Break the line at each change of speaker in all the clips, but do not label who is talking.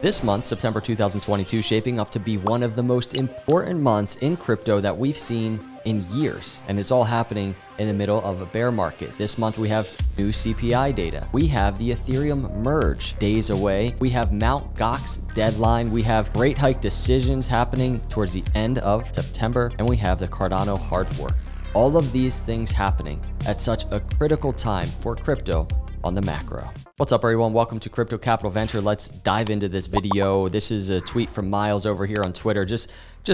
This month, September 2022, shaping up to be one of the most important months in crypto that we've seen in years. And it's all happening in the middle of a bear market. This month, we have new CPI data. We have the Ethereum merge days away. We have Mt. Gox deadline. We have rate hike decisions happening towards the end of September. And we have the Cardano hard fork. All of these things happening at such a critical time for crypto on the macro. What's up, everyone? Welcome to Crypto Capital Venture. Let's dive into this video. This is a tweet from Miles over here on Twitter. Just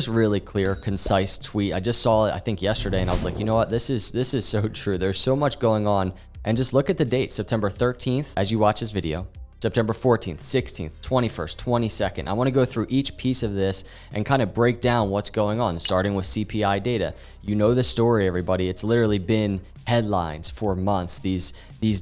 really clear, concise tweet. I just saw it, I think, yesterday, and I was like, you know what? This is so true. There's so much going on. And just look at the date, September 13th, as you watch this video. September 14th, 16th, 21st, 22nd. I want to go through each piece of this and kind of break down what's going on, starting with CPI data. You know the story, everybody. It's literally been headlines for months, these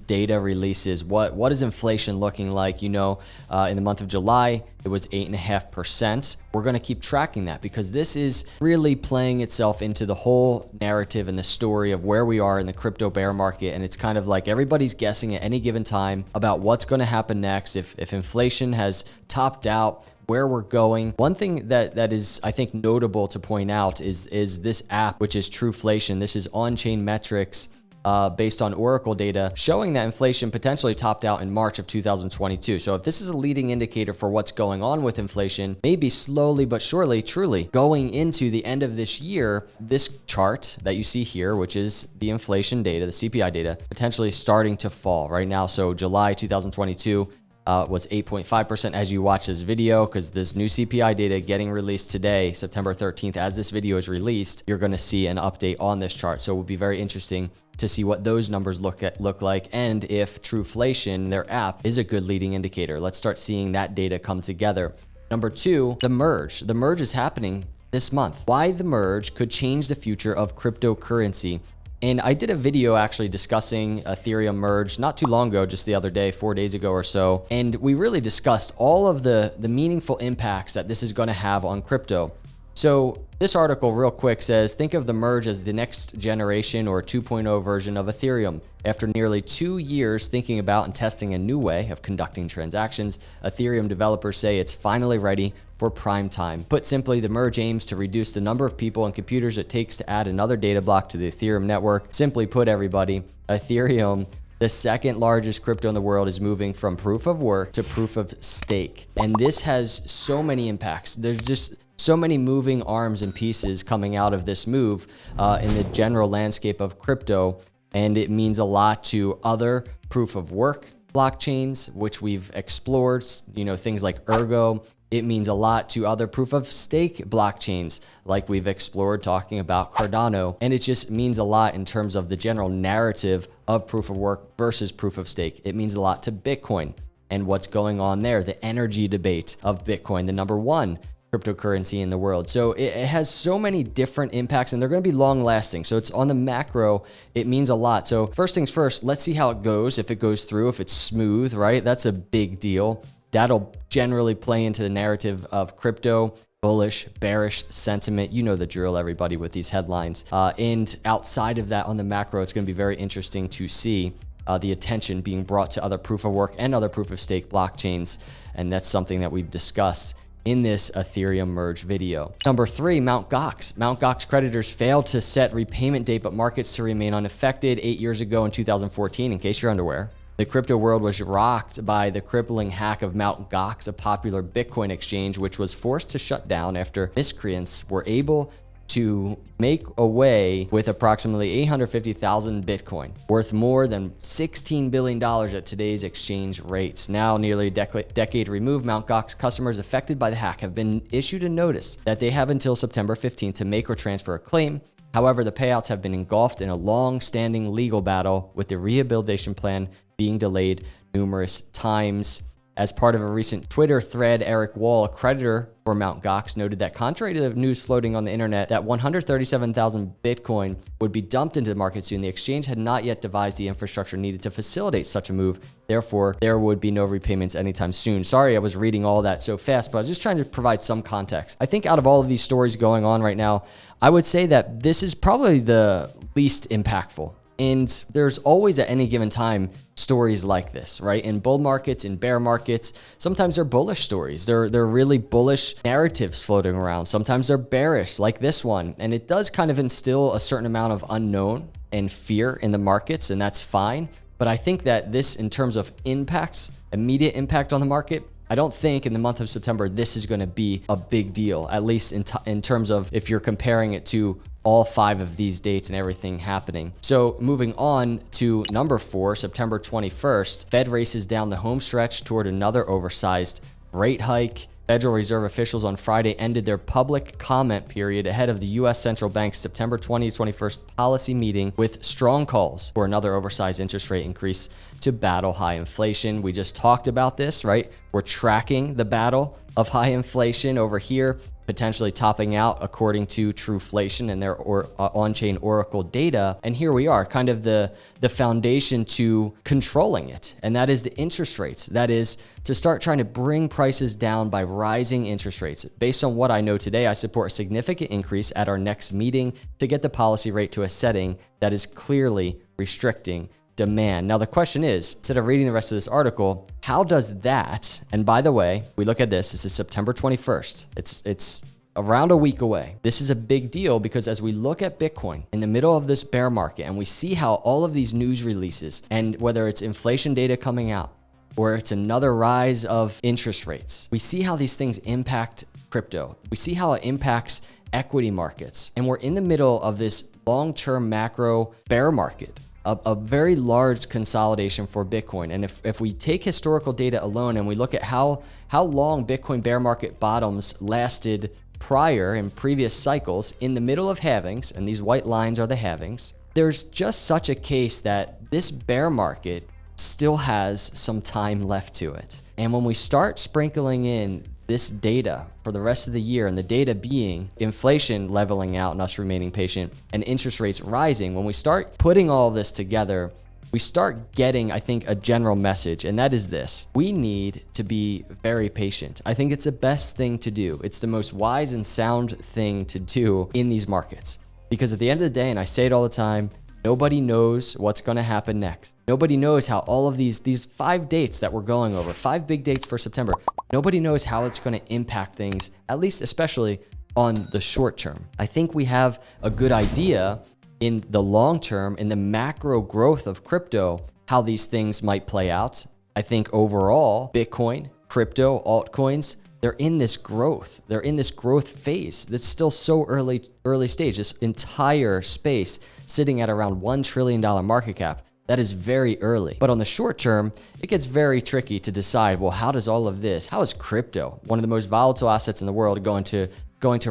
data releases. What is inflation looking like? You know, in the month of July, it was 8.5%. We're going to keep tracking that because this is really playing itself into the whole narrative and the story of where we are in the crypto bear market. And it's kind of like everybody's guessing at any given time about what's going to happen next, if inflation has topped out, where we're going. One thing that is, I think, notable to point out is this app, which is Trueflation. This is on-chain metrics based on Oracle data showing that inflation potentially topped out in March of 2022. So if this is a leading indicator for what's going on with inflation, maybe slowly but surely, truly going into the end of this year, this chart that you see here, which is the inflation data, the CPI data, potentially starting to fall right now. So July 2022, was 8.5% as you watch this video, because this new CPI data getting released today, September 13th, as this video is released, you're going to see an update on this chart. So it will be very interesting to see what those numbers look like, and if Trueflation, their app, is a good leading indicator. Let's start seeing that data come together. Number two, the merge. The merge is happening this month. Why the merge could change the future of cryptocurrency. And I did a video actually discussing Ethereum merge not too long ago, just the other day, 4 days ago or so. And we really discussed all of the meaningful impacts that this is going to have on crypto. So this article real quick says, think of the merge as the next generation or 2.0 version of Ethereum. After nearly 2 years thinking about and testing a new way of conducting transactions, Ethereum developers say it's finally ready for prime time. Put simply, the merge aims to reduce the number of people and computers it takes to add another data block to the Ethereum network. Simply put, everybody, Ethereum, the second largest crypto in the world, is moving from proof of work to proof of stake. And this has so many impacts. There's just so many moving arms and pieces coming out of this move in the general landscape of crypto. And it means a lot to other proof of work blockchains, which we've explored, you know, things like Ergo. It means a lot to other proof of stake blockchains, like we've explored talking about Cardano. And it just means a lot in terms of the general narrative of proof of work versus proof of stake. It means a lot to Bitcoin and what's going on there, the energy debate of Bitcoin, the number one cryptocurrency in the world. So it has so many different impacts, and they're going to be long lasting. So it's on the macro, it means a lot. So first things first, let's see how it goes. If it goes through, if it's smooth, right? That's a big deal. That'll generally play into the narrative of crypto, bullish, bearish sentiment. You know the drill, everybody, with these headlines. And outside of that, on the macro, it's going to be very interesting to see the attention being brought to other proof of work and other proof of stake blockchains. And that's something that we've discussed in this Ethereum merge video. Number three, Mt. Gox. Mt. Gox creditors failed to set repayment date, but markets to remain unaffected. 8 years ago in 2014, in case you're unaware, the crypto world was rocked by the crippling hack of Mt. Gox, a popular Bitcoin exchange, which was forced to shut down after miscreants were able to make away with approximately 850,000 Bitcoin, worth more than $16 billion at today's exchange rates. Now, nearly a decade removed, Mt. Gox customers affected by the hack have been issued a notice that they have until September 15th to make or transfer a claim. However, the payouts have been engulfed in a long-standing legal battle, with the rehabilitation plan being delayed numerous times. As part of a recent Twitter thread, Eric Wall, a creditor for Mt. Gox, noted that contrary to the news floating on the internet that 137,000 Bitcoin would be dumped into the market soon, the exchange had not yet devised the infrastructure needed to facilitate such a move. Therefore, there would be no repayments anytime soon. Sorry, I was reading all that so fast, but I was just trying to provide some context. I think out of all of these stories going on right now, I would say that this is probably the least impactful And there's always at any given time stories like this, right? In bull markets, in bear markets, sometimes they're bullish stories. They're really bullish narratives floating around. Sometimes they're bearish like this one. And it does kind of instill a certain amount of unknown and fear in the markets, and that's fine. But I think that this, in terms of impacts, immediate impact on the market, I don't think in the month of September, this is going to be a big deal, at least in terms of if you're comparing it to all 5 of these dates and everything happening. So moving on to number 4, September 21st, Fed races down the home stretch toward another oversized rate hike. Federal Reserve officials on Friday ended their public comment period ahead of the U.S. Central Bank's September 2021 policy meeting with strong calls for another oversized interest rate increase to battle high inflation. We just talked about this, right? We're tracking the battle of high inflation over here, potentially topping out according to Trueflation and their on-chain Oracle data. And here we are, kind of the foundation to controlling it. And that is the interest rates. That is to start trying to bring prices down by rising interest rates. Based on what I know today, I support a significant increase at our next meeting to get the policy rate to a setting that is clearly restricting demand. Now, the question is, instead of reading the rest of this article, how does that, and by the way, we look at this is September 21st. It's around a week away. This is a big deal because as we look at Bitcoin in the middle of this bear market and we see how all of these news releases, and whether it's inflation data coming out or it's another rise of interest rates, we see how these things impact crypto. We see how it impacts equity markets. And we're in the middle of this long-term macro bear market, a very large consolidation for Bitcoin. And if we take historical data alone and we look at how long Bitcoin bear market bottoms lasted prior in previous cycles in the middle of halvings, and these white lines are the halvings, there's just such a case that this bear market still has some time left to it. And when we start sprinkling in this data for the rest of the year, and the data being inflation leveling out and us remaining patient and interest rates rising, when we start putting all this together, we start getting, I think, a general message, and that is this: we need to be very patient. I think it's the best thing to do. It's the most wise and sound thing to do in these markets, because at the end of the day, and I say it all the time, nobody knows what's going to happen next. Nobody knows how all of these 5 dates that we're going over, 5 big dates for September, nobody knows how it's going to impact things, at least especially on the short term. I think we have a good idea in the long term, in the macro growth of crypto, how these things might play out. I think overall, Bitcoin, crypto, altcoins, they're in this growth. They're in this growth phase that's still so early stage. This entire space sitting at around $1 trillion market cap. That is very early. But on the short term, it gets very tricky to decide, well, how does all of this, how is crypto, one of the most volatile assets in the world, going to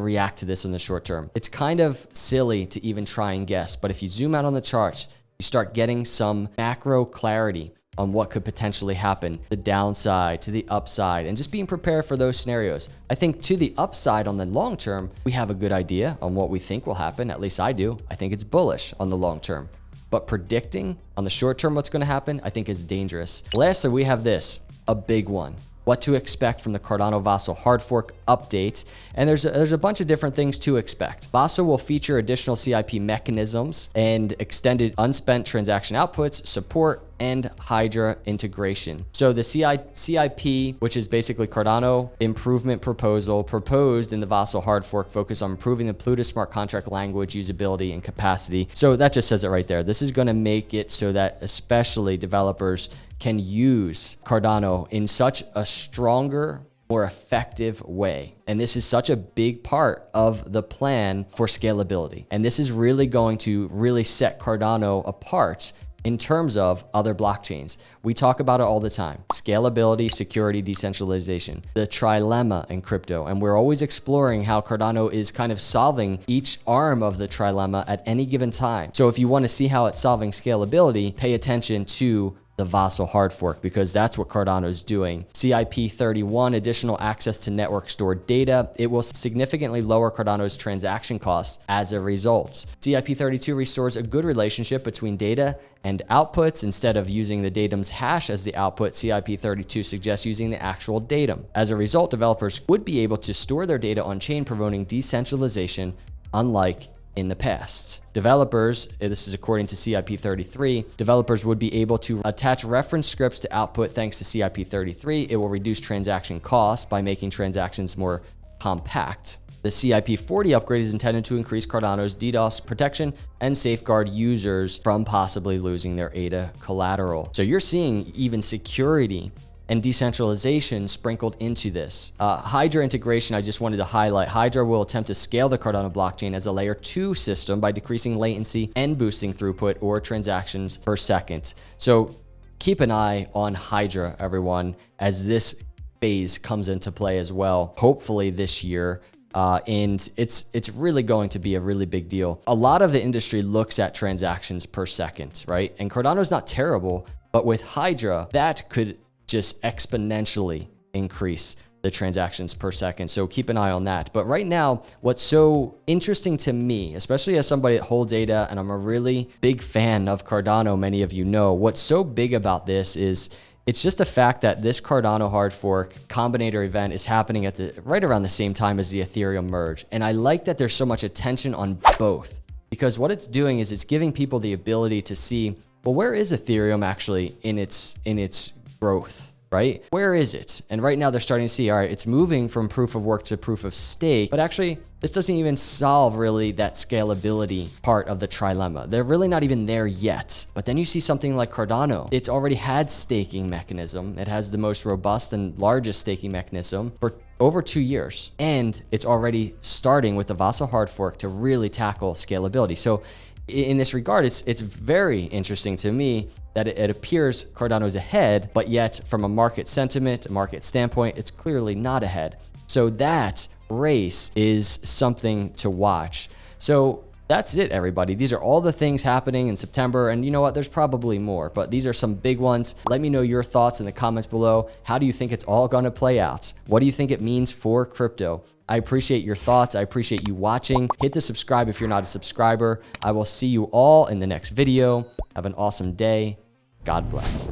react to this in the short term? It's kind of silly to even try and guess, but if you zoom out on the charts, you start getting some macro clarity on what could potentially happen, the downside to the upside, and just being prepared for those scenarios. I think to the upside on the long term, we have a good idea on what we think will happen. At least I do. I think it's bullish on the long term. But predicting on the short term what's going to happen, I think is dangerous. Lastly, we have this, a big one: what to expect from the Cardano Vasil hard fork update. And there's a bunch of different things to expect. Vasil will feature additional CIP mechanisms and extended unspent transaction outputs, support, and Hydra integration. So the CIP, which is basically Cardano improvement proposal, proposed in the Vasil hard fork, focus on improving the Plutus smart contract language usability and capacity. So that just says it right there. This is going to make it so that especially developers can use Cardano in such a stronger, more effective way. And this is such a big part of the plan for scalability. And this is really going to really set Cardano apart in terms of other blockchains. We talk about it all the time: scalability, security, decentralization, the trilemma in crypto. And we're always exploring how Cardano is kind of solving each arm of the trilemma at any given time. So if you want to see how it's solving scalability, pay attention to the Vasil hard fork, because that's what Cardano is doing. CIP 31, additional access to network stored data. It will significantly lower Cardano's transaction costs as a result. CIP 32 restores a good relationship between data and outputs. Instead of using the datum's hash as the output, CIP 32 suggests using the actual datum. As a result, developers would be able to store their data on chain, promoting decentralization, unlike in the past. Developers, this is according to CIP33, developers would be able to attach reference scripts to output thanks to CIP33. It will reduce transaction costs by making transactions more compact. The CIP40 upgrade is intended to increase Cardano's DDoS protection and safeguard users from possibly losing their ADA collateral. So you're seeing even security and decentralization sprinkled into this. Hydra integration, I just wanted to highlight. Hydra will attempt to scale the Cardano blockchain as a layer 2 system by decreasing latency and boosting throughput or transactions per second. So keep an eye on Hydra, everyone, as this phase comes into play as well, hopefully this year. And it's really going to be a really big deal. A lot of the industry looks at transactions per second, right? And Cardano's not terrible, but with Hydra, that could just exponentially increase the transactions per second. So keep an eye on that. But right now, what's so interesting to me, especially as somebody that holds ADA, and I'm a really big fan of Cardano, many of you know, what's so big about this is it's just a fact that this Cardano hard fork combinator event is happening at right around the same time as the Ethereum merge. And I like that there's so much attention on both, because what it's doing is it's giving people the ability to see, well, where is Ethereum actually in its growth, right? Where is it? And right now they're starting to see, all right, it's moving from proof of work to proof of stake, but actually this doesn't even solve really that scalability part of the trilemma. They're really not even there yet. But then you see something like Cardano. It's already had staking mechanism. It has the most robust and largest staking mechanism for over 2 years. And it's already starting with the Vasil hard fork to really tackle scalability. So in this regard, it's very interesting to me that it appears Cardano's ahead, but yet from a market sentiment, a market standpoint, it's clearly not ahead. So that race is something to watch. So that's it, everybody. These are all the things happening in September. And you know what? There's probably more, but these are some big ones. Let me know your thoughts in the comments below. How do you think it's all going to play out? What do you think it means for crypto? I appreciate your thoughts. I appreciate you watching. Hit the subscribe if you're not a subscriber. I will see you all in the next video. Have an awesome day. God bless.